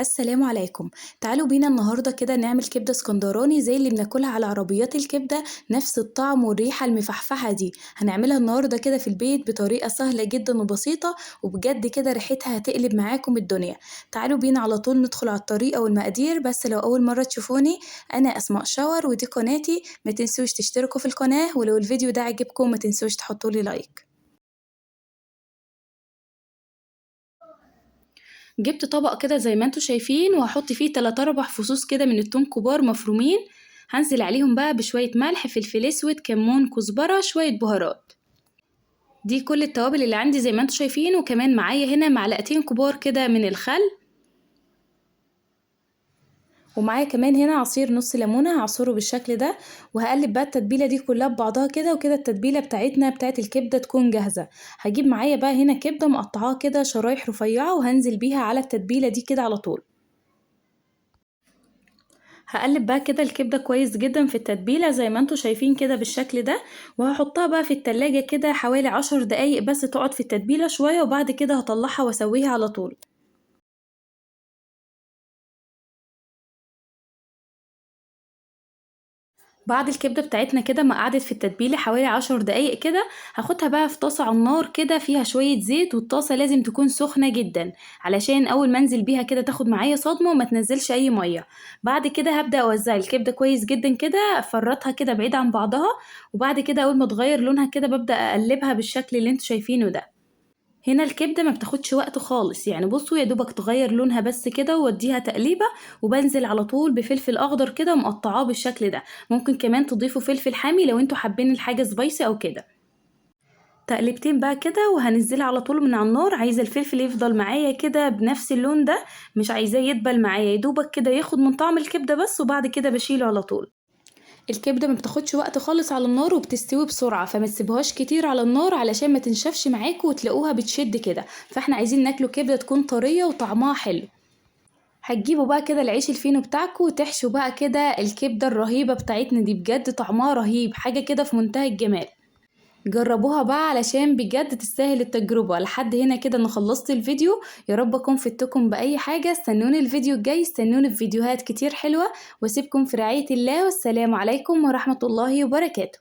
السلام عليكم. تعالوا بينا النهاردة كده نعمل كبدة اسكندراني زي اللي بناكلها على عربيات الكبدة، نفس الطعم والريحة المفحفحة دي. هنعملها النهاردة كده في البيت بطريقة سهلة جدا وبسيطة، وبجد كده ريحتها هتقلب معاكم الدنيا. تعالوا بينا على طول ندخل على الطريقة والمقادير. بس لو أول مرة تشوفوني، أنا أسماء شاور ودي قناتي. ما تنسوش تشتركوا في القناة، ولو الفيديو ده عجبكم ما تنسوش تحطولي لايك. جبت طبق كده زي ما انتوا شايفين، وهحط فيه 3-4 فصوص كده من التوم كبار مفرومين. هنزل عليهم بقى بشوية ملح، فلفل اسود، كمون، كزبرة، شوية بهارات. دي كل التوابل اللي عندي زي ما انتوا شايفين. وكمان معايا هنا معلقتين كبار كده من الخل، ومعايا كمان هنا عصير نص ليمونة هعصره بالشكل ده. وهقلب بقى التتبيلة دي كلها ببعضها كده، وكده التتبيلة بتاعتنا بتاعت الكبدة تكون جاهزة. هجيب معايا بقى هنا كبدة مقطعاها كده شرايح رفيعة، وهنزل بيها على التتبيلة دي كده على طول. هقلب بقى كده الكبدة كويس جدا في التتبيلة زي ما انتوا شايفين كده بالشكل ده. وهحطها بقى في التلاجة كده حوالي 10 دقايق بس تقعد في التتبيلة شوية، وبعد كده هطلعها واسويها على طول. بعد الكبدة بتاعتنا كده ما قعدت في التتبيلة حوالي 10 دقايق كده، هاخدها بقى في طاسة على النار كده فيها شوية زيت، والطاسة لازم تكون سخنة جدا علشان اول ما انزل بيها كده تاخد معايا صدمة وما تنزلش اي مية. بعد كده هبدأ اوزع الكبدة كويس جدا كده، افرطها كده بعيد عن بعضها. وبعد كده اول ما تغير لونها كده ببدأ اقلبها بالشكل اللي انتوا شايفينه ده. هنا الكبدة ما بتاخدش وقت خالص، يعني بصوا يا دوبك تغير لونها بس كده واديها تقليبة. وبنزل على طول بفلفل اخضر كده مقطعاه بالشكل ده. ممكن كمان تضيفوا فلفل حامي لو انتوا حابين الحاجة سبايسي او كده. تقليبتين بقى كده وهنزلها على طول من على النار. عايزة الفلفل يفضل معايا كده بنفس اللون ده، مش عايزاه يدبل معايا، يا دوبك كده ياخد من طعم الكبدة بس، وبعد كده بشيله على طول. الكبدة ما بتاخدش وقت خالص على النار وبتستوي بسرعة، فما تسيبوهاش كتير على النار علشان ما تنشفش معاكوا وتلاقوها بتشد كده. فاحنا عايزين ناكلوا كبدة تكون طرية وطعمها حلو. هتجيبوا بقى كده العيش الفينو بتاعكوا وتحشوا بقى كده الكبدة الرهيبة بتاعتنا دي، بجد طعمها رهيب، حاجة كده في منتهى الجمال. جربوها بقى علشان بجد تستاهل التجربة. لحد هنا كده انا خلصت الفيديو. يا رب اكون فدتكم باي حاجة. استنوني الفيديو الجاي، استنوني في فيديوهات كتير حلوة، واسيبكم في رعاية الله، والسلام عليكم ورحمة الله وبركاته.